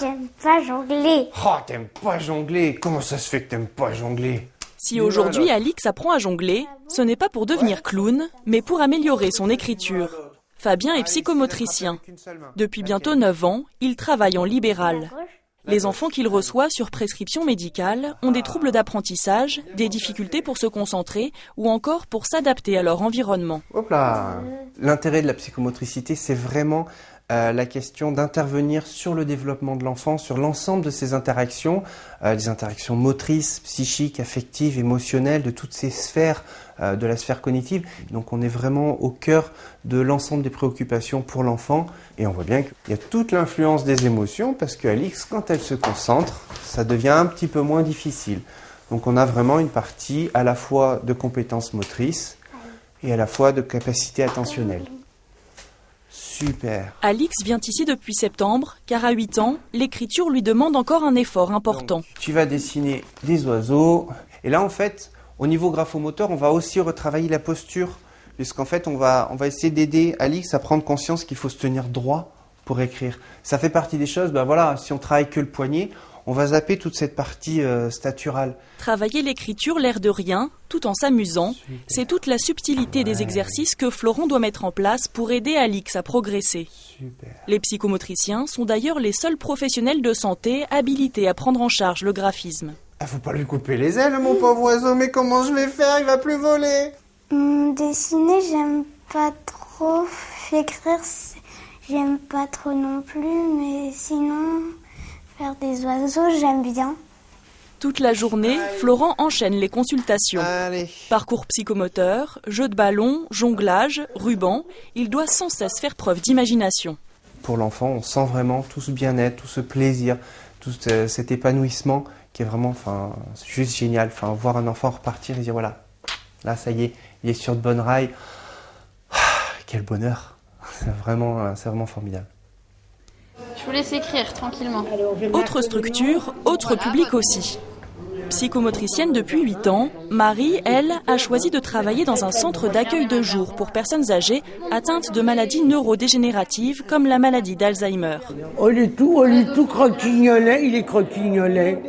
J'aime pas jongler. Oh, t'aimes pas jongler? Comment ça se fait que t'aimes pas jongler? Si aujourd'hui Alix apprend à jongler, ce n'est pas pour devenir clown, mais pour améliorer son écriture. Fabien est psychomotricien. Depuis bientôt 9 ans, il travaille en libéral. Les enfants qu'il reçoit sur prescription médicale ont des troubles d'apprentissage, des difficultés pour se concentrer ou encore pour s'adapter à leur environnement. Hop là! L'intérêt de la psychomotricité, c'est vraiment la question d'intervenir sur le développement de l'enfant, sur l'ensemble de ses interactions, des interactions motrices, psychiques, affectives, émotionnelles, de toutes ces sphères de la sphère cognitive. Donc on est vraiment au cœur de l'ensemble des préoccupations pour l'enfant. Et on voit bien qu'il y a toute l'influence des émotions, parce qu'Alix, quand elle se concentre, ça devient un petit peu moins difficile. Donc on a vraiment une partie à la fois de compétences motrices et à la fois de capacité attentionnelle. Super. Alix vient ici depuis septembre, car à 8 ans, l'écriture lui demande encore un effort important. Donc, tu vas dessiner des oiseaux. Et là, en fait, au niveau graphomoteur, on va aussi retravailler la posture. Puisqu'en fait, on va essayer d'aider Alix à prendre conscience qu'il faut se tenir droit pour écrire. Ça fait partie des choses, si on travaille que le poignet, on va zapper toute cette partie staturale. Travailler l'écriture l'air de rien, tout en s'amusant, c'est toute la subtilité des exercices que Florent doit mettre en place pour aider Alix à progresser. Super. Les psychomotriciens sont d'ailleurs les seuls professionnels de santé habilités à prendre en charge le graphisme. Ah, faut pas lui couper les ailes, mon pauvre oiseau, mais comment je vais faire? Il va plus voler. Dessiner, j'aime pas trop. Écrire, j'aime pas trop non plus, mais sinon... Faire des oiseaux, j'aime bien. Toute la journée, Florent enchaîne les consultations. Allez. Parcours psychomoteur, jeux de ballon, jonglage, ruban, il doit sans cesse faire preuve d'imagination. Pour l'enfant, on sent vraiment tout ce bien-être, tout ce plaisir, tout cet épanouissement qui est vraiment juste génial. Voir un enfant repartir et dire voilà, là ça y est, il est sur de bonnes rails. Quel bonheur. C'est vraiment formidable. Je vous laisse écrire tranquillement. Autre structure, autre public aussi. Psychomotricienne depuis 8 ans, Marie, elle, a choisi de travailler dans un centre d'accueil de jour pour personnes âgées atteintes de maladies neurodégénératives comme la maladie d'Alzheimer. Il est tout croquignolet, il est croquignolet.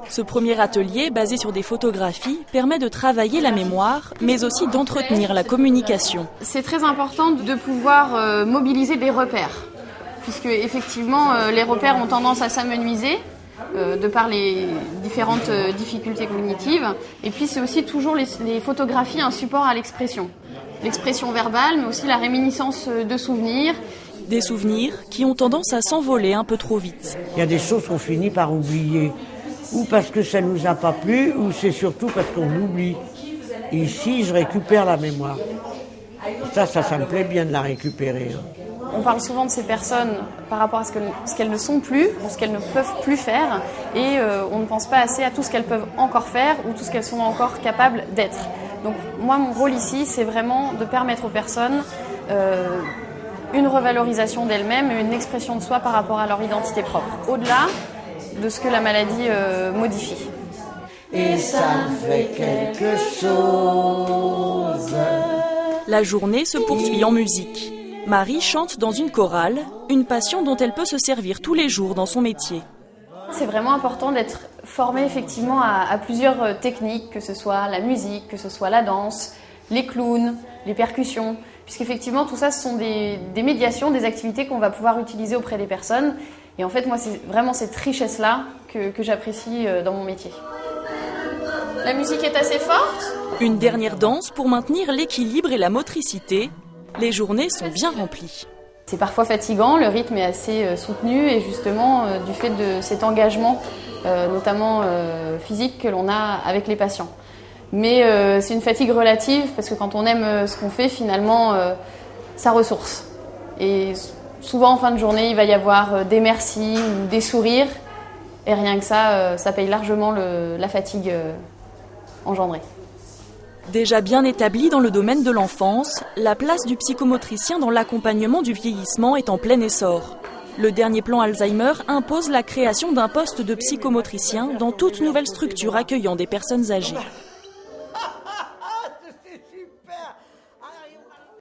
Ce premier atelier, basé sur des photographies, permet de travailler la mémoire, mais aussi d'entretenir la communication. C'est très important de pouvoir mobiliser des repères. Puisque effectivement les repères ont tendance à s'amenuiser de par les différentes difficultés cognitives. Et puis c'est aussi toujours les photographies un support à l'expression. L'expression verbale, mais aussi la réminiscence de souvenirs. Des souvenirs qui ont tendance à s'envoler un peu trop vite. Il y a des choses qu'on finit par oublier. Ou parce que ça ne nous a pas plu, ou c'est surtout parce qu'on oublie. Et ici, je récupère la mémoire. Ça me plaît bien de la récupérer. On parle souvent de ces personnes par rapport à ce qu'elles ne sont plus, ou ce qu'elles ne peuvent plus faire, et on ne pense pas assez à tout ce qu'elles peuvent encore faire ou tout ce qu'elles sont encore capables d'être. Donc moi, mon rôle ici, c'est vraiment de permettre aux personnes une revalorisation d'elles-mêmes et une expression de soi par rapport à leur identité propre, au-delà de ce que la maladie modifie. Et ça me fait quelque chose. La journée se poursuit en musique. Marie chante dans une chorale, une passion dont elle peut se servir tous les jours dans son métier. C'est vraiment important d'être formé effectivement à plusieurs techniques, que ce soit la musique, que ce soit la danse, les clowns, les percussions, puisqu'effectivement tout ça ce sont des médiations, des activités qu'on va pouvoir utiliser auprès des personnes. Et en fait moi c'est vraiment cette richesse-là que j'apprécie dans mon métier. La musique est assez forte. Une dernière danse pour maintenir l'équilibre et la motricité. Les journées sont bien remplies. C'est parfois fatigant, le rythme est assez soutenu et justement du fait de cet engagement, notamment physique que l'on a avec les patients. Mais c'est une fatigue relative parce que quand on aime ce qu'on fait, finalement, ça ressource. Et souvent en fin de journée, il va y avoir des merci ou des sourires et rien que ça paye largement la fatigue engendrée. Déjà bien établie dans le domaine de l'enfance, la place du psychomotricien dans l'accompagnement du vieillissement est en plein essor. Le dernier plan Alzheimer impose la création d'un poste de psychomotricien dans toute nouvelle structure accueillant des personnes âgées.